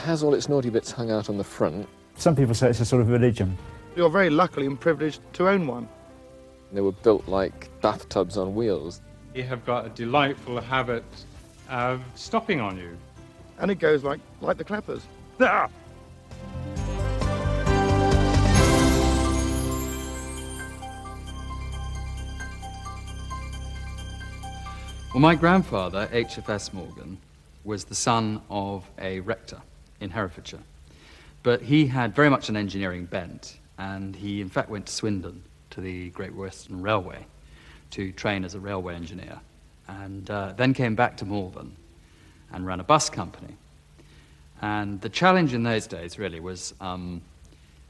has all its naughty bits hung out on the front. Some people say it's a sort of religion. You're very lucky and privileged to own one. They were built like bathtubs on wheels. You have got a delightful habit of stopping on you. And it goes like the clappers. Ah! Well, my grandfather, HFS Morgan, was the son of a rector in Herefordshire. But he had very much an engineering bent, and he in fact went to Swindon, to the Great Western Railway, to train as a railway engineer, and then came back to Malvern and ran a bus company. And the challenge in those days really was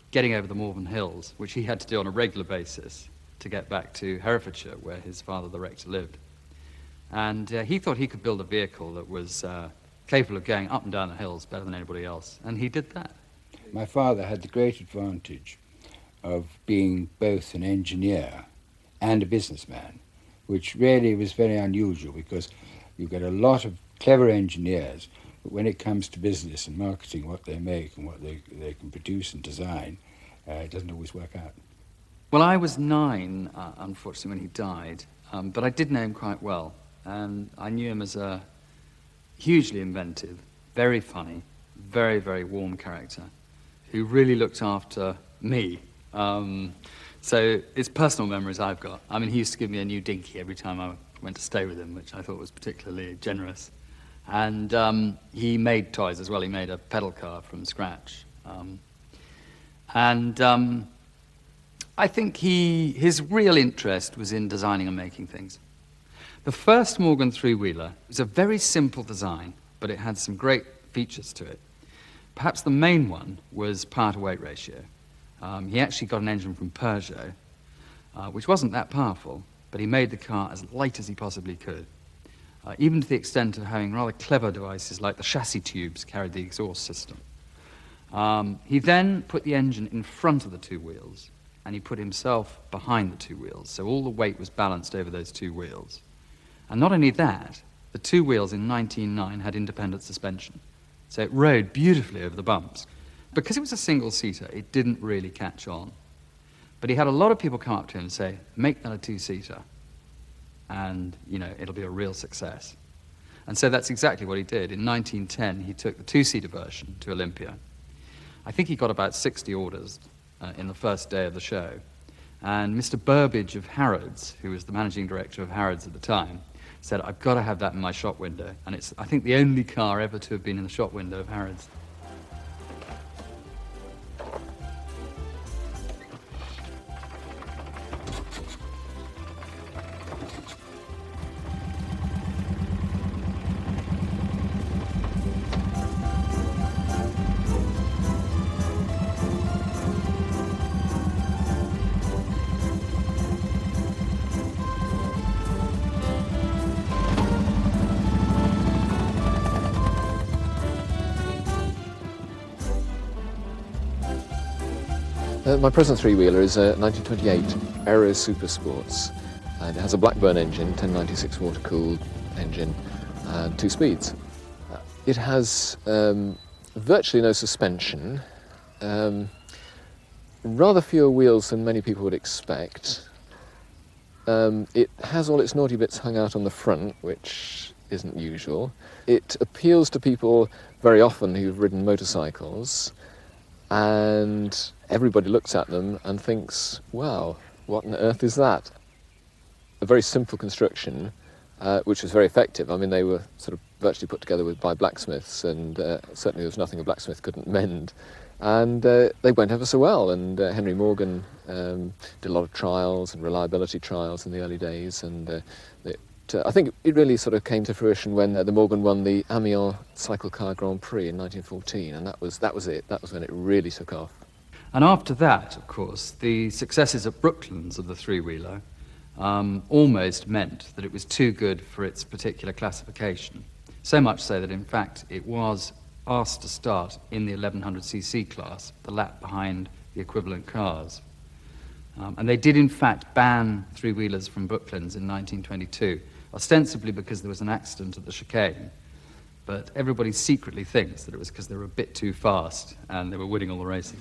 getting over the Malvern Hills, which he had to do on a regular basis to get back to Herefordshire, where his father, the rector, lived. And he thought he could build a vehicle that was capable of going up and down the hills better than anybody else, and he did that. My father had the great advantage of being both an engineer and a businessman, which really was very unusual because you get a lot of clever engineers, but when it comes to business and marketing, what they make and what they can produce and design, it doesn't always work out. Well, I was 9, unfortunately, when he died, but I did know him quite well. And I knew him as a hugely inventive, very funny, very, very warm character who really looked after me. So it's personal memories I've got. I mean, he used to give me a new dinghy every time I went to stay with him, which I thought was particularly generous. And he made toys as well. He made a pedal car from scratch. I think his real interest was in designing and making things. The first Morgan three-wheeler was a very simple design, but it had some great features to it. Perhaps the main one was power-to-weight ratio. He actually got an engine from Peugeot, which wasn't that powerful, but he made the car as light as he possibly could, even to the extent of having rather clever devices like the chassis tubes carried the exhaust system. He then put the engine in front of the two wheels, and he put himself behind the two wheels, so all the weight was balanced over those two wheels. And not only that, the two wheels in 1909 had independent suspension, so it rode beautifully over the bumps. Because it was a single-seater, it didn't really catch on. But he had a lot of people come up to him and say, make that a two-seater, and, it'll be a real success. And so that's exactly what he did. In 1910, he took the two-seater version to Olympia. I think he got about 60 orders in the first day of the show. And Mr. Burbage of Harrods, who was the managing director of Harrods at the time, said, I've got to have that in my shop window. And it's, I think, the only car ever to have been in the shop window of Harrods. My present three-wheeler is a 1928 Aero Super Sports, and it has a Blackburn engine, 1096 water-cooled engine, and 2 speeds. It has virtually no suspension, rather fewer wheels than many people would expect. It has all its naughty bits hung out on the front, which isn't usual. It appeals to people very often who've ridden motorcycles, and everybody looks at them and thinks, wow, what on earth is that? A very simple construction, which was very effective. I mean, they were sort of virtually put together by blacksmiths, and certainly there was nothing a blacksmith couldn't mend. And they went ever so well, and Henry Morgan did a lot of trials and reliability trials in the early days, and I think it really sort of came to fruition when the Morgan won the Amiens Cycle Car Grand Prix in 1914, and that was it. That was when it really took off. And after that, of course, the successes at Brooklands of the three-wheeler almost meant that it was too good for its particular classification. So much so that, in fact, it was asked to start in the 1100cc class, the lap behind the equivalent cars. And they did, in fact, ban three-wheelers from Brooklands in 1922, ostensibly because there was an accident at the chicane. but everybody secretly thinks that it was because they were a bit too fast and they were winning all the races.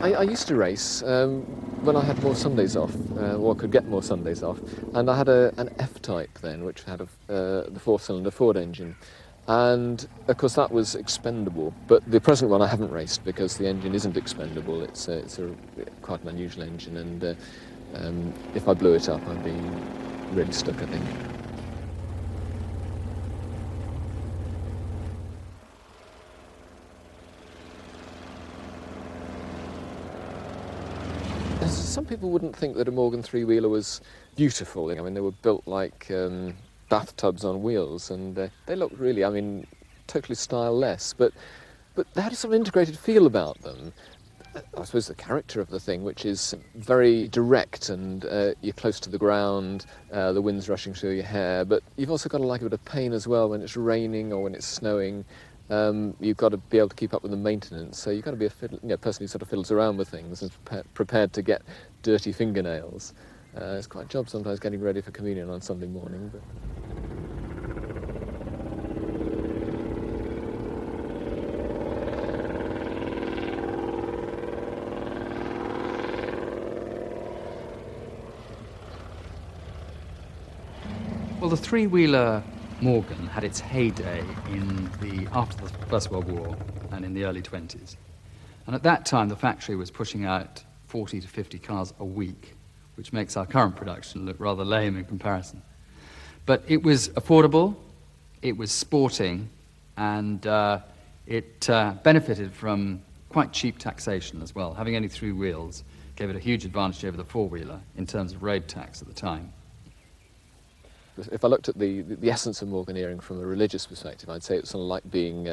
I used to race when I had more Sundays off, or could get more Sundays off, and I had an F-Type then, which had the four-cylinder Ford engine. And, of course, that was expendable. But the present one I haven't raced because the engine isn't expendable. It's quite an unusual engine, and if I blew it up, I'd be really stuck, I think. Some people wouldn't think that a Morgan three-wheeler was beautiful. I mean, they were built like bathtubs on wheels, and they looked really, I mean, totally styleless, but they had a sort of integrated feel about them. I suppose the character of the thing, which is very direct, and you're close to the ground, the wind's rushing through your hair, but you've also got to like a bit of pain as well when it's raining or when it's snowing. You've got to be able to keep up with the maintenance, so you've got to be a person who sort of fiddles around with things and prepared to get dirty fingernails. It's quite a job sometimes getting ready for communion on Sunday morning. But well, the three-wheeler Morgan had its heyday after the First World War and in the early 20s. And at that time, the factory was pushing out 40 to 50 cars a week, which makes our current production look rather lame in comparison. But it was affordable, it was sporting, and it benefited from quite cheap taxation as well. Having only 3 wheels gave it a huge advantage over the four-wheeler in terms of road tax at the time. if I looked at the essence of Morganeering from a religious perspective, I'd say it's sort of like being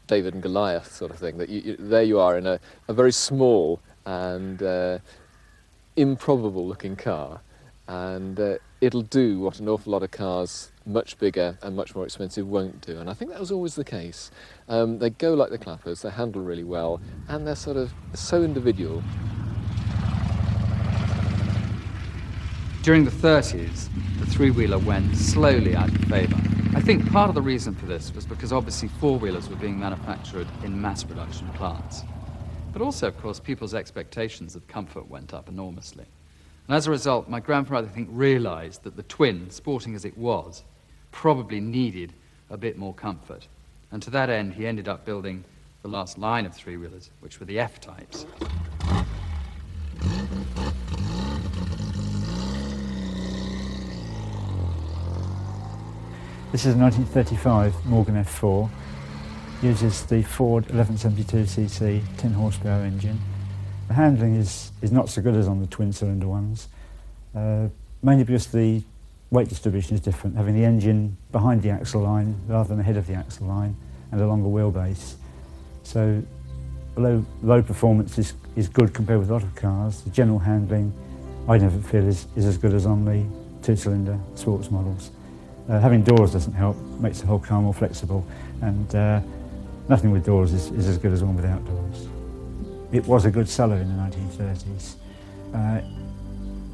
David and Goliath sort of thing. That there you are in a very small and improbable-looking car, and it'll do what an awful lot of cars much bigger and much more expensive won't do. And I think that was always the case. They go like the clappers, they handle really well, and they're sort of so individual. During the 30s, the three-wheeler went slowly out of favour. I think part of the reason for this was because obviously four-wheelers were being manufactured in mass production plants. But also, of course, people's expectations of comfort went up enormously. And as a result, my grandfather, I think, realised that the twin, sporting as it was, probably needed a bit more comfort. And to that end, he ended up building the last line of three-wheelers, which were the F-types. This is a 1935 Morgan F4. Uses the Ford 1172cc 10 horsepower engine. The handling is not so good as on the twin cylinder ones, mainly because the weight distribution is different, having the engine behind the axle line rather than ahead of the axle line and a longer wheelbase. So although load performance is good compared with a lot of cars, the general handling I never feel is as good as on the two-cylinder sports models. Having doors doesn't help, makes the whole car more flexible, and nothing with doors is as good as one without doors. It was a good seller in the 1930s.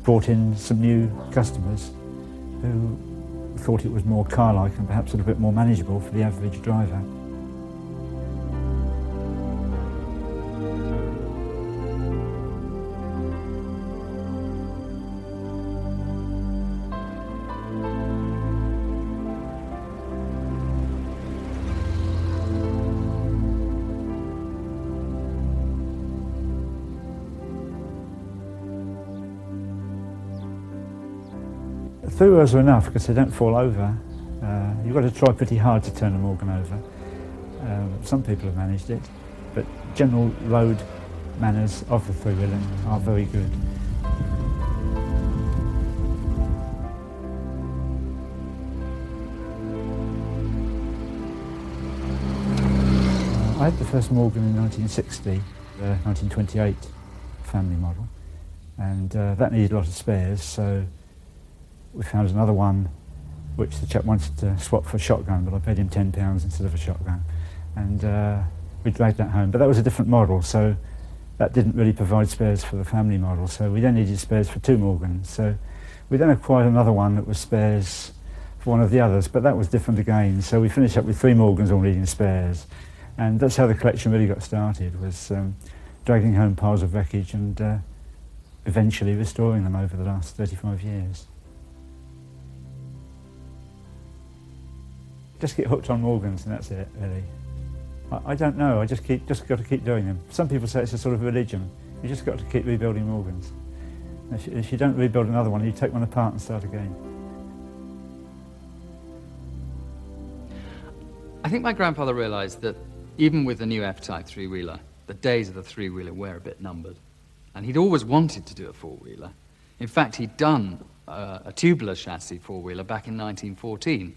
Brought in some new customers who thought it was more car-like and perhaps a little bit more manageable for the average driver. Three wheels are enough because they don't fall over. You've got to try pretty hard to turn a Morgan over. Some people have managed it, but general road manners of the three-wheeler are very good. I had the first Morgan in 1960, the 1928 family model, and that needed a lot of spares, so we found another one which the chap wanted to swap for a shotgun, but I paid him £10 instead of a shotgun, and we dragged that home. But that was a different model, so that didn't really provide spares for the family model, so we then needed spares for two Morgans. So We then acquired another one that was spares for one of the others, but that was different again. So we finished up with 3 Morgans all needing spares. And that's how the collection really got started, was dragging home piles of wreckage and eventually restoring them over the last 35 years. Just get hooked on Morgans and that's it, really. I don't know, I just got to keep doing them. Some people say it's a sort of religion. You just got to keep rebuilding Morgans. If you don't rebuild another one, you take one apart and start again. I think my grandfather realised that even with the new F-Type three-wheeler, the days of the three-wheeler were a bit numbered. And he'd always wanted to do a four-wheeler. In fact, he'd done a tubular chassis four-wheeler back in 1914.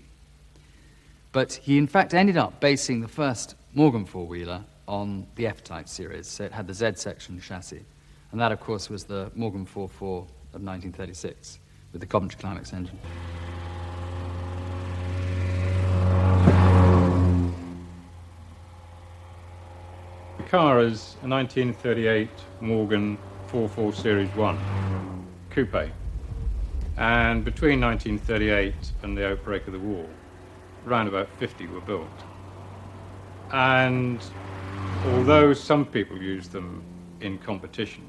But he, in fact, ended up basing the first Morgan four-wheeler on the F-Type series, so it had the Z-section chassis. And that, of course, was the Morgan 4.4 of 1936 with the Coventry Climax engine. The car is a 1938 Morgan 4.4 Series 1 coupe. And between 1938 and the outbreak of the war, around about 50 were built. And although some people used them in competition,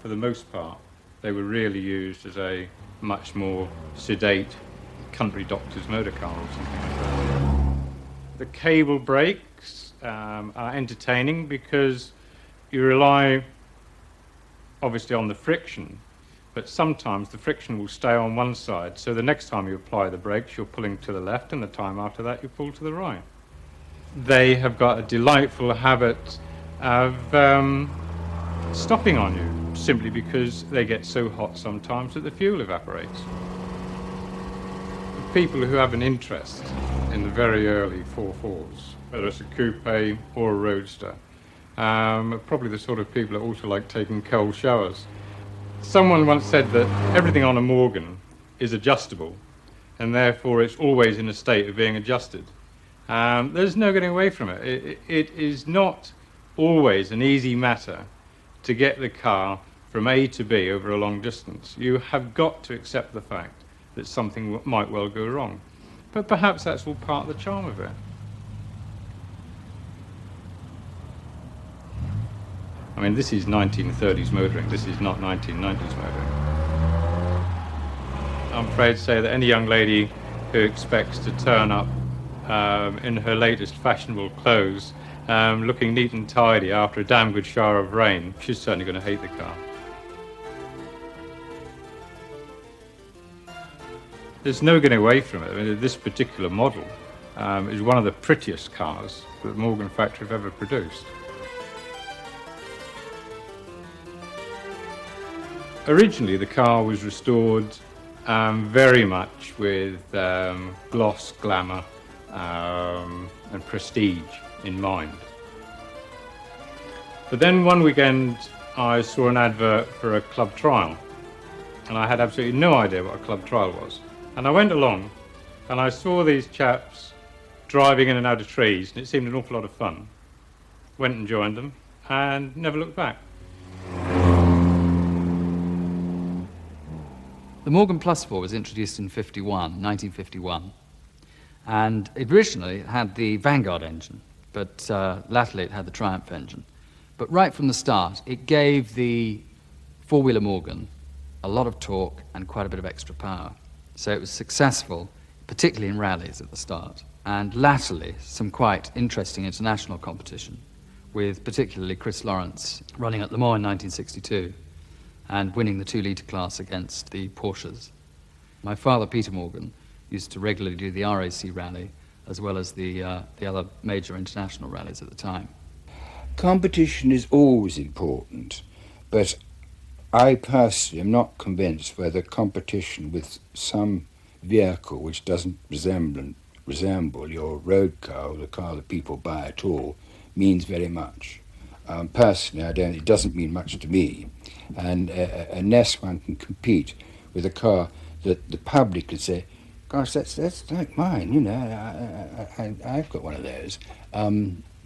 for the most part, they were really used as a much more sedate country doctor's motor car or something like that. The cable brakes are entertaining because you rely obviously on the friction, but sometimes the friction will stay on one side, so the next time you apply the brakes you're pulling to the left and the time after that you pull to the right. They have got a delightful habit of stopping on you simply because they get so hot sometimes that the fuel evaporates. People who have an interest in the very early 4.4s, whether it's a coupe or a roadster, are probably the sort of people that also like taking cold showers. Someone once said that everything on a Morgan is adjustable, and therefore it's always in a state of being adjusted. There's no getting away from it. It is not always an easy matter to get the car from A to B over a long distance. You have got to accept the fact that something might well go wrong. But perhaps that's all part of the charm of it. I mean, this is 1930s motoring, this is not 1990s motoring. I'm afraid to say that any young lady who expects to turn up in her latest fashionable clothes, looking neat and tidy after a damn good shower of rain, she's certainly going to hate the car. There's no getting away from it. I mean, this particular model is one of the prettiest cars that the Morgan factory have ever produced. Originally, the car was restored very much with gloss, glamour, and prestige in mind. But then one weekend, I saw an advert for a club trial, and I had absolutely no idea what a club trial was. And I went along, and I saw these chaps driving in and out of trees, and it seemed an awful lot of fun. Went and joined them, and never looked back. The Morgan Plus 4 was introduced in 1951, and it originally had the Vanguard engine, but latterly it had the Triumph engine. But right from the start, it gave the four-wheeler Morgan a lot of torque and quite a bit of extra power. So it was successful, particularly in rallies at the start, and latterly some quite interesting international competition, with particularly Chris Lawrence running at Le Mans in 1962 and winning the 2-litre class against the Porsches. My father, Peter Morgan, used to regularly do the RAC rally as well as the other major international rallies at the time. Competition is always important, but I personally am not convinced whether competition with some vehicle which doesn't resemble your road car or the car that people buy at all means very much. Personally, it doesn't mean much to me. And unless one can compete with a car that the public could say, gosh, that's like mine, you know, I've got one of those.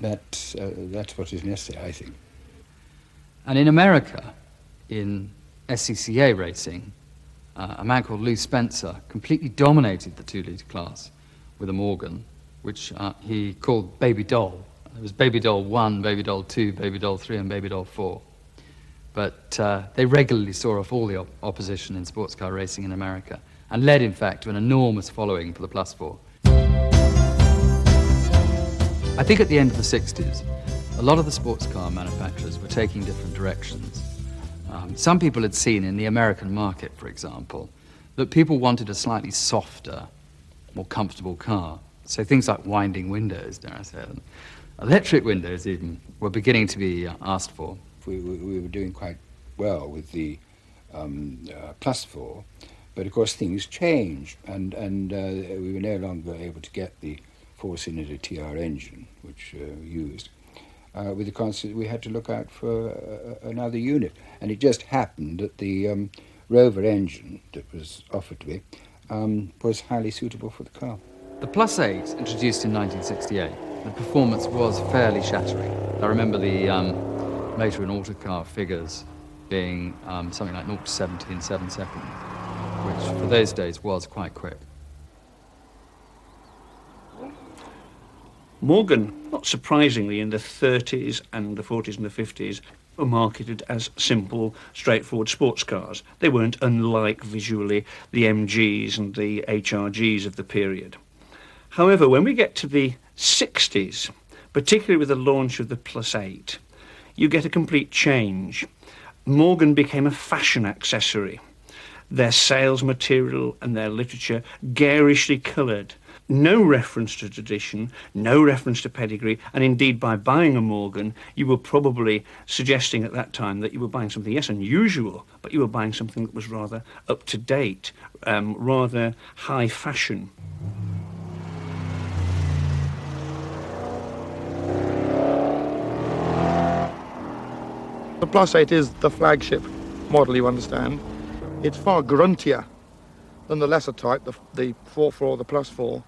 That's what is necessary, I think. And in America, in SCCA racing, a man called Lou Spencer completely dominated the 2-litre class with a Morgan, which he called Baby Doll. There was Baby Doll 1, Baby Doll 2, Baby Doll 3, and Baby Doll 4. But they regularly saw off all the opposition in sports car racing in America, and led, in fact, to an enormous following for the Plus 4. I think at the end of the 60s, a lot of the sports car manufacturers were taking different directions. Some people had seen in the American market, for example, that people wanted a slightly softer, more comfortable car. So things like winding windows, dare I say, and electric windows even, were beginning to be asked for. We were doing quite well with the Plus 4, but of course things changed, and we were no longer able to get the 4-cylinder TR engine, which we used. With the constant, we had to look out for another unit, and it just happened that the Rover engine that was offered to me was highly suitable for the car. The Plus 8, introduced in 1968, the performance was fairly shattering. I remember the motor and autocar figures being something like 0 to 70 in 7 seconds, which for those days was quite quick. Morgan, not surprisingly, in the 30s and the 40s and the 50s, were marketed as simple, straightforward sports cars. They weren't unlike visually the MGs and the HRGs of the period. However, when we get to the 60s, particularly with the launch of the Plus 8, you get a complete change. Morgan became a fashion accessory. Their sales material and their literature garishly coloured. No reference to tradition, no reference to pedigree, and indeed by buying a Morgan, you were probably suggesting at that time that you were buying something, yes, unusual, but you were buying something that was rather up to date, rather high fashion. The Plus 8 is the flagship model, you understand. It's far gruntier than the lesser type, the 4.4 or the Plus 4.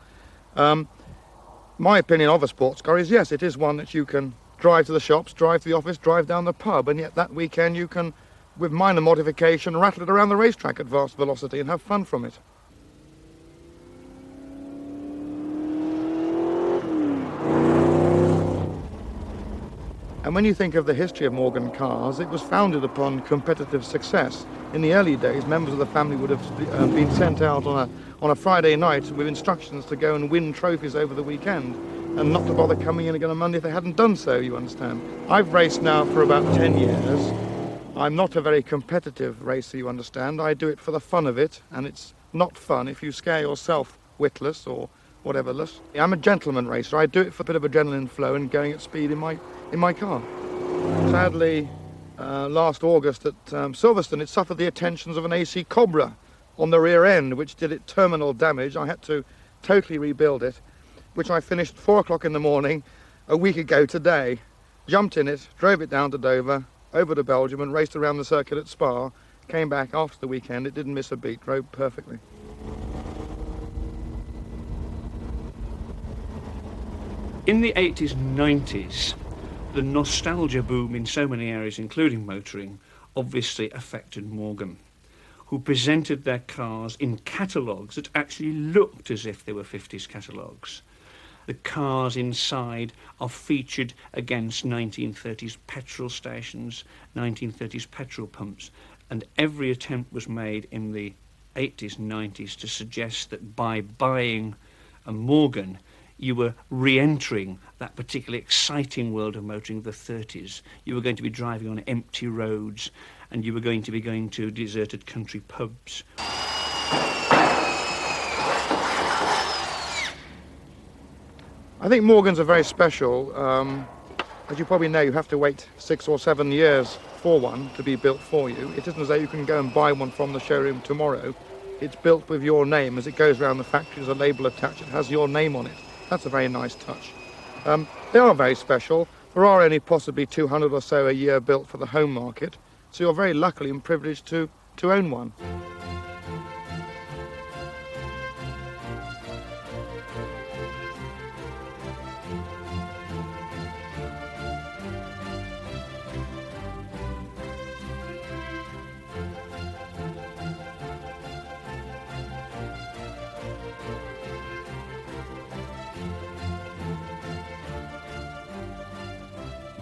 My opinion of a sports car is, yes, it is one that you can drive to the shops, drive to the office, drive down the pub, and yet that weekend you can, with minor modification, rattle it around the racetrack at vast velocity and have fun from it. And when you think of the history of Morgan cars, it was founded upon competitive success. In the early days, members of the family would have been sent out on a Friday night with instructions to go and win trophies over the weekend, and not to bother coming in again on Monday if they hadn't done so, you understand. I've raced now for about 10 years. I'm not a very competitive racer, you understand. I do it for the fun of it, and it's not fun if you scare yourself witless or whateverless. I'm a gentleman racer. I do it for a bit of adrenaline flow and going at speed in my car. Sadly, last August at Silverstone, it suffered the attentions of an AC Cobra on the rear end, which did it terminal damage. I had to totally rebuild it, which I finished at 4 o'clock in the morning a week ago today. Jumped in it, drove it down to Dover, over to Belgium, and raced around the circuit at Spa. Came back after the weekend. It didn't miss a beat, drove perfectly. In the 80s and 90s, the nostalgia boom in so many areas, including motoring, obviously affected Morgan, who presented their cars in catalogues that actually looked as if they were 50s catalogues. The cars inside are featured against 1930s petrol stations, 1930s petrol pumps, and every attempt was made in the 80s and 90s to suggest that by buying a Morgan, you were re-entering that particularly exciting world of motoring of the 30s. You were going to be driving on empty roads, and you were going to be going to deserted country pubs. I think Morgans are very special. As you probably know, you have to wait 6 or 7 years for one to be built for you. It isn't as though you can go and buy one from the showroom tomorrow. It's built with your name. As it goes around the factory, there's a label attached. It has your name on it. That's a very nice touch. They are very special. There are only possibly 200 or so a year built for the home market, so you're very lucky and privileged to own one.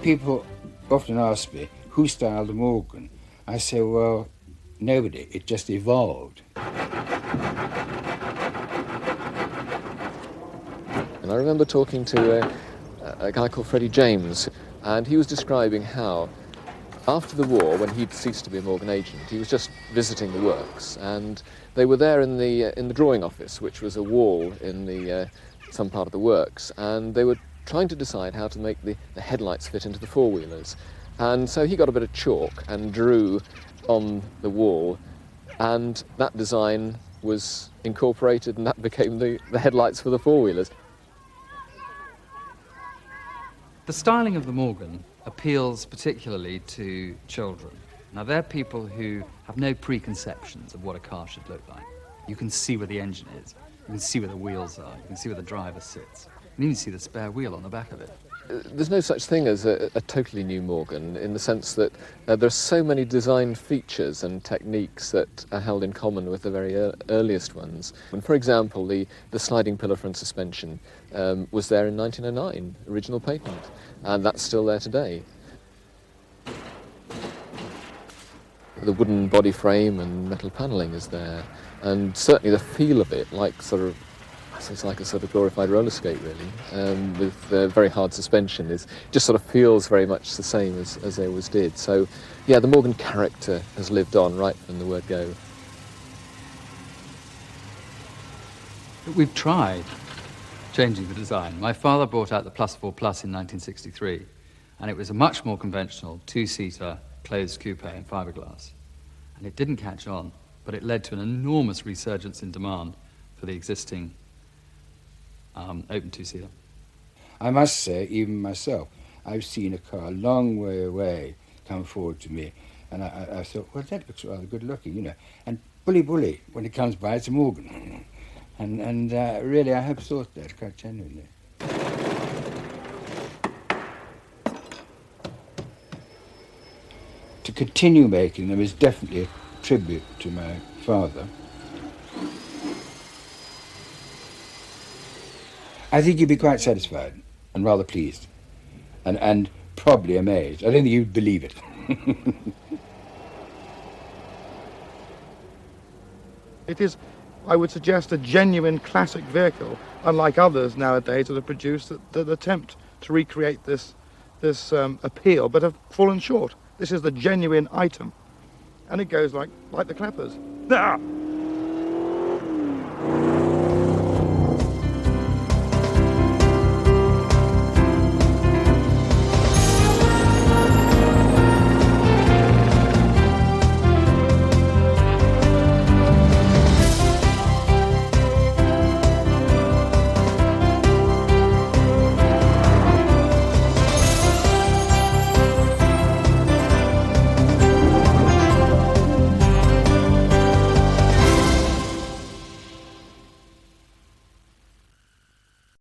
People often ask me, who styled the Morgan? I say, well, nobody. It just evolved. And I remember talking to a guy called Freddie James, and he was describing how, after the war, when he'd ceased to be a Morgan agent, he was just visiting the works, and they were there in the drawing office, which was a wall in some part of the works, and they were trying to decide how to make the headlights fit into the four-wheelers. And so he got a bit of chalk and drew on the wall, and that design was incorporated, and that became the headlights for the four-wheelers. The styling of the Morgan appeals particularly to children. Now, they're people who have no preconceptions of what a car should look like. You can see where the engine is, you can see where the wheels are, you can see where the driver sits, you can even see the spare wheel on the back of it. There's no such thing as a totally new Morgan, in the sense that there are so many design features and techniques that are held in common with the very earliest ones. And for example, the sliding pillar front suspension was there in 1909, original patent, and that's still there today. The wooden body frame and metal panelling is there, and certainly the feel of it, like it's like a sort of glorified roller skate, really, with very hard suspension. It just sort of feels very much the same as they always did. So, yeah, the Morgan character has lived on right from the word go. We've tried changing the design. My father brought out the Plus 4 Plus in 1963, and it was a much more conventional two-seater closed coupe in fiberglass. And it didn't catch on, but it led to an enormous resurgence in demand for the existing open two-seater. I must say, even myself, I've seen a car a long way away come forward to me, and I thought, well, that looks rather good looking, you know. And bully, when it comes by, it's a Morgan. And really, I have thought that quite genuinely. To continue making them is definitely a tribute to my father. I think you'd be quite satisfied and rather pleased and probably amazed. I don't think you'd believe it. It is, I would suggest, a genuine classic vehicle, unlike others nowadays that are produced that attempt to recreate this appeal but have fallen short. This is the genuine item, and it goes like the clappers. Ah!